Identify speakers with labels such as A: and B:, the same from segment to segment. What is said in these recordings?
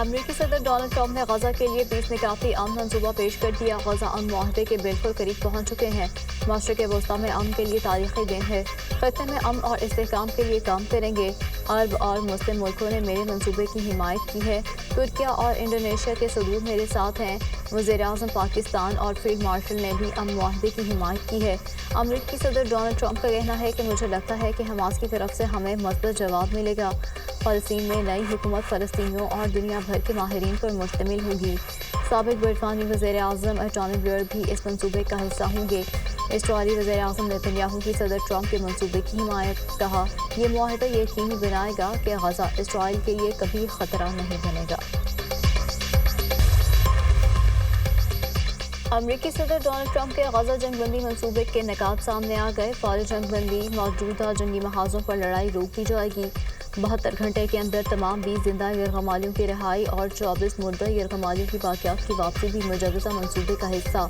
A: अमरीकी सदर Donald Trump ने गजा के लिए 20 निकाती अमन मंसूबा पेश कर दिया। गजा अमन मुआहदे के बिल्कुल करीब पहुंच चुके हैं। मशरक़ वस्ती में अमन के लिए तारीख़ी दिन है। खत्ते में अमन और इस्तेहकाम के लिए काम करेंगे। अरब और मुस्लिम मुल्कों ने मेरे मंसूबे की हिमायत की है। तुर्किया और इंडोनेशिया के सदूर मेरे साथ हैं। वज़ीर-ए-आज़म पाकिस्तान और फील्ड मार्शल ने भी अमन मुआहदे की हिमायत की है। अमरीकी सदर डोनाल्ड ट्रंप का कहना है कि मुझे लगता है कि हमास की तरफ से हमें मज़बूत जवाब मिलेगा। फ़लस्तीन में नई हुकूमत फ़लस्तीनियों और दुनिया भर के माहिरीन पर मुश्तमिल होगी। साबिक़ बरतानवी वज़ीर-ए-आज़म टोनी ब्लेयर भी इस मंसूबे का हिस्सा होंगे। इस्राईली वज़ीर-ए-आज़म नेतन्याहू की सदर ट्रंप के मंसूबे की हिमायत। कहा, यह मुआहदा यकीनी बनाएगा कि गजा इसराइल के लिए कभी ख़तरा नहीं बनेगा। अमरीकी सदर डोनाल्ड ट्रंप के गजा जंगबंदी मंसूबे के निकात सामने आ गए। फौरी जंगबंदी मौजूदा जंगी महाजों पर लड़ाई रोक दी जाएगी। 72 घंटे के अंदर तमाम 20 जिंदा यरगमालियों की रिहाई और 24 मुर्दा यरगमालियों की बाकियात की वापसी भी मुजव्वज़ा मंसूबे का हिस्सा।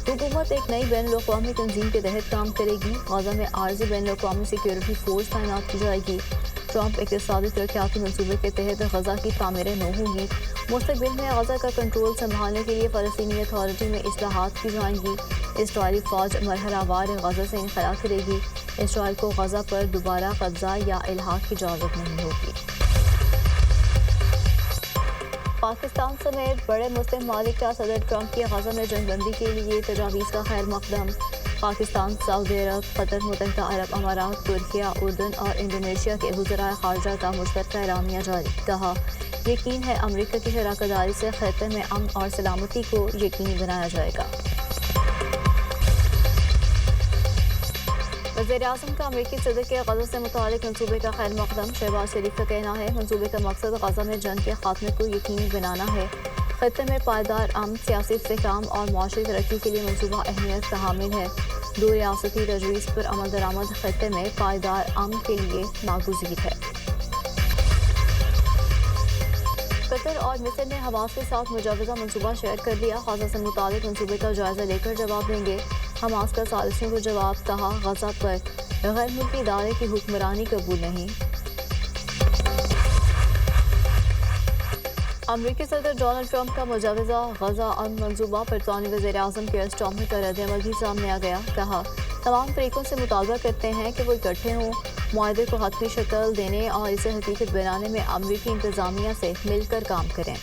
A: हुकूमत एक नई बैनुल-अक़वामी तंजीम के तहत काम करेगी। गजा में आर्ज़ी बैनुल-अक़वामी सिक्योरिटी फोर्स तैनात की जाएगी। ट्रंप इक़्तिसादी तरक्याती मंसूबे के तहत गजा की तामीरें नौ होगी। मुस्तक़बिल में गजा का कंट्रोल संभालने के लिए फ़लस्तीनी अथॉरिटी में इस्लाहात की जाएंगी। इस्राईली फ़ौज मरहलावार गजा से इनखला करेगी। इसराइल को गजा पर दोबारा कब्जा या इल्हाक की इजाज़त नहीं होगी। पाकिस्तान समेत बड़े मुस्लिम मालिक का सदर ट्रंप की गजा में जंगबंदी के लिए तजावीज़ का खैर मकदम। पाकिस्तान, सऊदी अरब, कतर, मुत्तहिदा अरब अमारात, तुर्किया, उर्दन और इंडोनेशिया के वज़राए ख़ारजा का मुश्तरका एलामिया जारी। कहा, यकीन है अमरीका की शराकतदारी से खत्ते में अमन और सलामती को यकीनी बनाया जाएगा। वज़ीर-ए-आज़म का अमरीकी सदर के गजा से मुतालिक मंसूबे का खैर मकदम। शहबाज शरीफ का कहना है, मंसूबे का मकसद गजा में जंग के खात्मे को यकीनी बनाना है। खत्ते में पायदार अमन, सियासी इस्तेहकाम और मुआशी तरक्की के लिए मंसूबा अहमियत का हामिल है। दो रियासती तजवीज़ पर अमल दरामद खत्ते में पायदार अमन के लिए नागुज़ीर है। कतर और मिस्र ने हमास के साथ मुजव्वज़ा मंसूबा शेयर कर लिया। गजा से मुतालिक मंसूबे का जायज़ा लेकर जवाब देंगे। हमास का सालिसियों को जवाब। कहा, गजा पर गैर मुल्की इदारे की हुक्मरानी कबूल नहीं। अमरीकी सदर डोनाल्ड ट्रंप का मुजव्वज़ा गजा अमन मंसूबा बरतानवी वज़ीर-ए-आज़म केयर स्टारमर का रद्द-ए-अमल भी सामने आ गया। कहा, तमाम तरीक़ों से मुतालबा करते हैं कि वो इकट्ठे हों, मुआहदे को हतमी शक्ल देने और इसे हकीकत बनाने में अमरीकी इंतज़ामिया से मिलकर काम करें।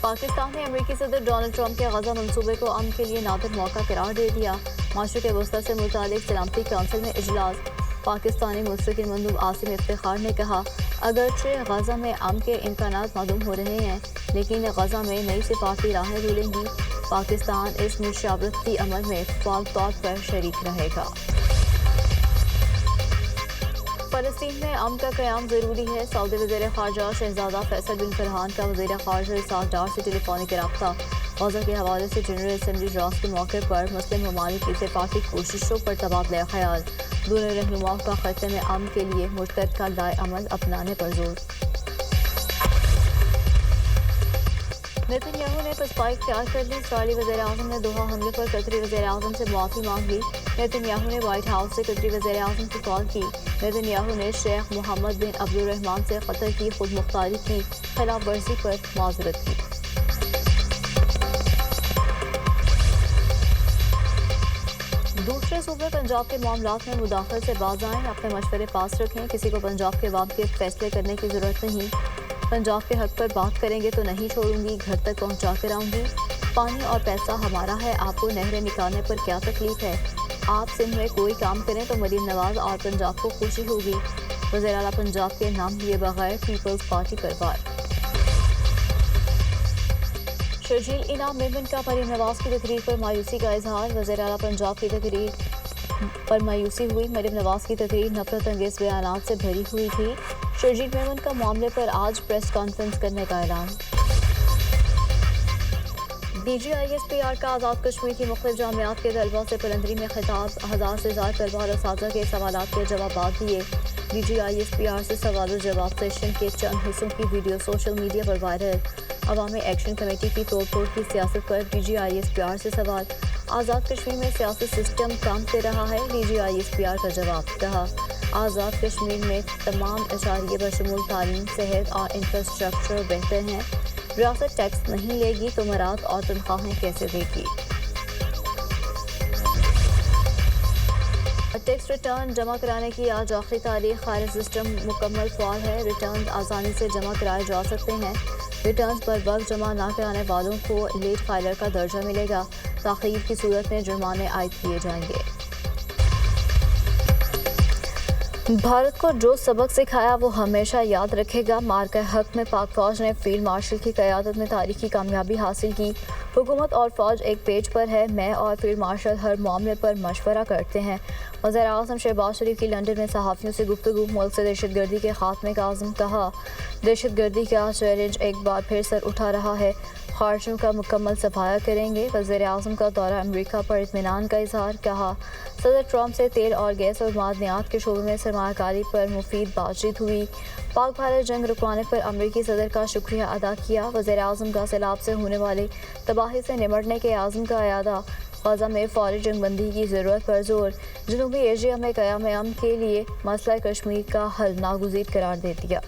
A: पाकिस्तान ने अमरीकी सदर डोनाल्ड ट्रंप के गजा मंसूबे को अमन के लिए नादिर मौका करार दे दिया। मशरक़ वस्ती से मुतालिक सलामती काउंसिल में इजलास। पाकिस्तानी मुस्तकिल मंदूब आसिम इफ्तिखार ने कहा, अगरचे गजा में अमन के इम्कानात मालूम हो रहे हैं, लेकिन गजा में नई सिफारती राहें खुलेंगी। पाकिस्तान इस मुशावरती अमल में फ़ाल तौर पर शरीक रहेगा। फ़लस्तीन में अमन का क़याम ज़रूरी है। सऊदी वज़ीर ख़ारजा शहज़ादा फैसल बिन फरहान का वज़ीर ख़ारजा इसाक डार से टेलीफोनिक रब्ता। गजा के हवाले से जनरल असम्बली इजलास के मौके पर मुस्लिम ममालिक की सिफारती कोशिशों पर तबादला ख्याल। दोनों रहनुमाओं का खत्ते में अमन के लिए मुश्तरका दाए अमल अपनाने पर जोर। नेतन्याहू ने पसपाई इख्तियार कर ली। इस्राईली वज़ीर-ए-आज़म ने दोहा हमले पर कतरी वज़ीर-ए-आज़म से मुआफ़ी मांग ली। नेतन्याहू ने व्हाइट हाउस से कतरी वज़ीर-ए-आज़म की कॉल की। नेतन्याहू ने शेख मोहम्मद बिन अब्दुर्रहमान से कतर की खुद मुख्तारी की खिलाफ वर्जी पर माज़रत की। दूसरे सूबे पंजाब के मामलात में मुदाखलत से बाज आएं, अपने मशवरे पास रखें। किसी को पंजाब के अवाम के फैसले करने की ज़रूरत नहीं। पंजाब के हक पर बात करेंगे तो नहीं छोड़ूंगी, घर तक पहुंचा कर आऊँगी। पानी और पैसा हमारा है, आपको नहरें निकालने पर क्या तकलीफ है। आप सिंध में कोई काम करें तो मरीम नवाज और पंजाब को खुशी होगी। वज़ीर आला पंजाब के नाम लिए बगैर पीपल्स पार्टी पर वार। शर्जील इनाम मेमन का मरीम नवाज की तकरीर पर मायूसी का इजहार। वज़ीर आला पंजाब की तकरीर पर मायूसी हुई। मरीम नवाज की तकरीर नफरत अंगेज बयानात से भरी हुई थी। शर्जील मेमन का मामले पर आज प्रेस कॉन्फ्रेंस करने का ऐलान। DGISPR का आज़ाद कश्मीर की मुख्तलिफ जामियात के तलबा से कलंदरी में खिताब। 1000 से ज़्यादा तलबा और असातिज़ा के सवालात के जवाब दिए। DGISPR से सवाल जवाब सेशन के चंद हिस्सों की वीडियो सोशल मीडिया पर वायरल। अवामी एक्शन कमेटी की तोड़ की सियासत पर DGISPR से सवाल। आज़ाद कश्मीर में सियासी सिस्टम काम कर रहा है, DGISPR का जवाब। कहा, آزاد کشمیر میں تمام اشاریے بشمول تعلیم، صحت اور انفراسٹرکچر بہتر ہیں۔ ریاست ٹیکس نہیں لے گی تو مراد اور تنخواہیں کیسے دے گی؟ ٹیکس ریٹرن جمع کرانے کی آج آخری تاریخ۔ خارج سسٹم مکمل فعال ہے۔ ریٹرنز آسانی سے جمع کرائے جا سکتے ہیں۔ ریٹرنز پر وقت جمع نہ کرانے والوں کو لیٹ فائلر کا درجہ ملے گا۔ تاخیر کی صورت میں جرمانے عائد کیے جائیں گے۔ بھارت کو جو سبق سکھایا وہ ہمیشہ یاد رکھے گا۔ مارکہ حق میں پاک فوج نے فیلڈ مارشل کی قیادت میں تاریخی کامیابی حاصل کی۔ حکومت اور فوج ایک پیج پر ہے۔ میں اور فیلڈ مارشل ہر معاملے پر مشورہ کرتے ہیں۔ وزیر اعظم شہباز شریف کی لندن میں صحافیوں سے گفتگو۔ ملک سے دہشت گردی کے خاتمے کا عزم کہا۔ دہشت گردی کا چیلنج ایک بار پھر سر اٹھا رہا ہے۔ خارجیوں کا مکمل صفایا کریں گے۔ وزیر اعظم کا دورہ امریکہ پر اطمینان کا اظہار۔ کہا صدر ٹرمپ سے تیل اور گیس اور معدنیات کے شعبے میں سرمایہ کاری پر مفید بات چیت ہوئی۔ پاک بھارت جنگ رکوانے پر امریکی صدر کا شکریہ ادا کیا۔ وزیر اعظم کا سیلاب سے ہونے والی تباہی سے نمٹنے کے عزم کا اعادہ۔ غزہ میں فوری جنگ بندی کی ضرورت پر زور۔ جنوبی ایشیا میں قیام امن کے لیے مسئلہ کشمیر کا حل ناگزیر قرار دے دیا۔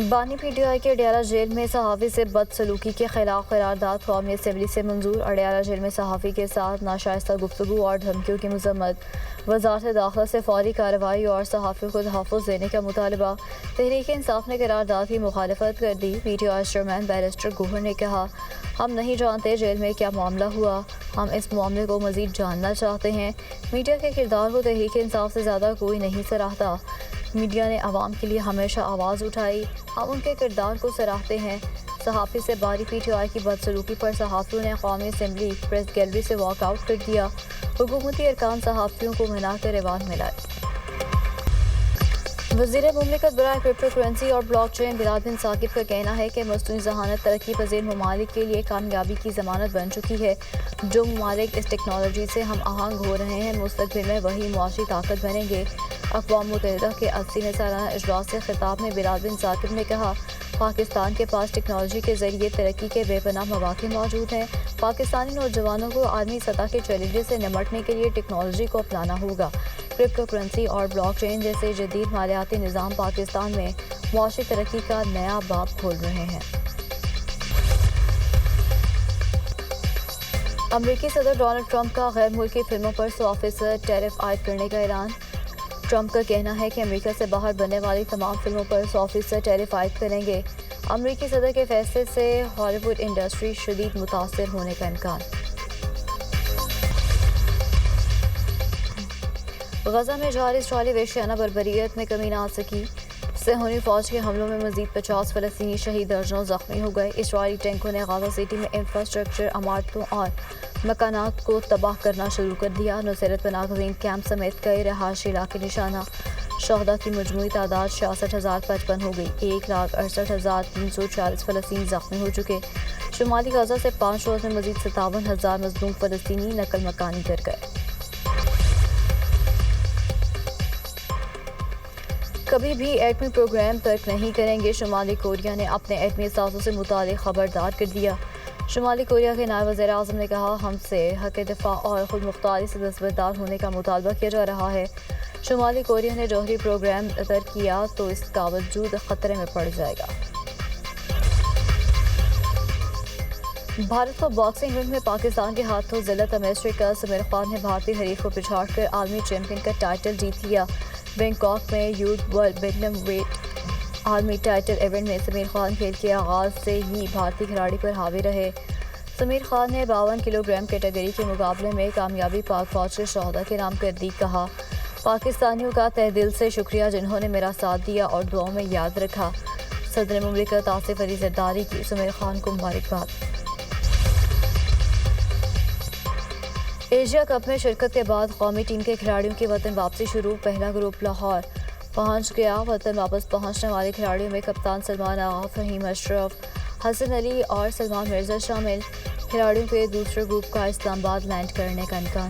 A: بانی پی ٹی آئی کے اڈیالہ جیل میں صحافی سے بدسلوکی کے خلاف قرارداد قومی اسمبلی سے منظور۔ اڈیالہ جیل میں صحافی کے ساتھ ناشائستہ گفتگو اور دھمکیوں کی مذمت۔ وزارت داخلہ سے فوری کارروائی اور صحافیوں کو تحفظ دینے کا مطالبہ۔ تحریک انصاف نے قرارداد کی مخالفت کر دی۔ P T I chairman barrister Gohar نے کہا ہم نہیں جانتے جیل میں کیا معاملہ ہوا، ہم اس معاملے کو مزید جاننا چاہتے ہیں۔ میڈیا کے کردار کو تحریک انصاف سے زیادہ کوئی نہیں سراہتا۔ میڈیا نے عوام کے لیے ہمیشہ آواز اٹھائی، ہم ان کے کردار کو سراہتے ہیں۔ صحافی سے باری پی ٹی آئی کی بدسلوکی پر صحافیوں نے قومی اسمبلی پریس گیلری سے واک آؤٹ کر دیا۔ حکومتی ارکان صحافیوں کو منا کر ایوان میں لائے۔ وزیر مملکت برائے کرپٹو کرنسی اور بلاک چین بلال بن ثاقب کا کہنا ہے کہ مصنوعی ذہانت ترقی پذیر ممالک کے لیے کامیابی کی ضمانت بن چکی ہے۔ جو ممالک اس ٹیکنالوجی سے ہم آہنگ ہو رہے ہیں مستقبل میں وہی معاشی طاقت بنیں گے۔ اقوام متحدہ کے 80ویں سالانہ اجلاس سے خطاب میں بلال بن ثاقب نے کہا پاکستان کے پاس ٹیکنالوجی کے ذریعے ترقی کے بے پناہ مواقع موجود ہیں۔ پاکستانی نوجوانوں کو عالمی سطح کے چیلنجز سے نمٹنے کے لیے ٹیکنالوجی کو اپنانا ہوگا۔ کرپٹو کرنسی اور بلاک چین جیسے جدید مالیاتی نظام پاکستان میں معاشی ترقی کا نیا باب کھول رہے ہیں۔ امریکی صدر ڈونلڈ ٹرمپ کا غیر ملکی فلموں پر 100% ٹیرف عائد کرنے کا اعلان۔ ٹرمپ کا کہنا ہے کہ امریکہ سے باہر بننے والی تمام فلموں پر 100% ٹیرف عائد کریں گے۔ امریکی صدر کے فیصلے سے ہالی ووڈ انڈسٹری شدید متاثر ہونے کا امکان۔ غزہ میں جاری اسرائیلی وحشیانہ بربریت میں کمی نہ آ سکی۔ صہیونی فوج کے حملوں میں مزید 50 فلسطینی شہید، درجنوں زخمی ہو گئے۔ اسرائیلی ٹینکوں نے غزہ سٹی میں انفراسٹرکچر، عمارتوں اور مکانات کو تباہ کرنا شروع کر دیا۔ نصیرت پناہ کیمپ سمیت کئی رہائشی علاقے نشانہ۔ شہداء کی مجموعی تعداد 66,055 ہو گئی۔ 1,68,340 فلسطینی زخمی ہو چکے۔ شمالی غزہ سے 5 روز میں مزید 57,000 مظلوم فلسطینی نقل مکانی کر گئے۔ کبھی بھی ایٹمی پروگرام ترک نہیں کریں گے، شمالی کوریا نے اپنے ایٹمی اثاثوں سے متعلق خبردار کر دیا۔ شمالی کوریا کے نائب وزیر اعظم نے کہا ہم سے حق دفاع اور خود مختاری سے دستبردار ہونے کا مطالبہ کیا جا رہا ہے۔ شمالی کوریا نے جوہری پروگرام ترک کیا تو اس کا وجود خطرے میں پڑ جائے گا۔ بھارت کو باکسنگ رنگ میں پاکستان کے ہاتھوں ذلت تمیسری کا سمیر خان نے بھارتی حریف کو پچھاڑ کر عالمی چیمپئن کا ٹائٹل جیت لیا۔ بینکاک میں یوتھ ورلڈ بیٹم ویٹ عالمی ٹائٹل ایونٹ میں سمیر خان کھیل کے آغاز سے ہی بھارتی کھلاڑی پر حاوی رہے۔ سمیر خان نے 52 کلو گرام کیٹیگری کے مقابلے میں کامیابی پاک فوج کے شہداء کے نام کر دی۔ کہا پاکستانیوں کا تہہ دل سے شکریہ جنہوں نے میرا ساتھ دیا اور دعاؤں میں یاد رکھا۔ صدر مملکت آصف علی زرداری کی سمیر خان کو مبارکباد۔ ایشیا کپ میں شرکت کے بعد قومی ٹیم کے کھلاڑیوں کی وطن واپسی شروع۔ پہلا گروپ لاہور پہنچ گیا۔ وطن واپس پہنچنے والے کھلاڑیوں میں کپتان سلمان آغا، فہیم اشرف، حسن علی اور سلمان مرزا شامل۔ کھلاڑیوں کے دوسرے گروپ کا اسلام آباد لینڈ کرنے کا امکان۔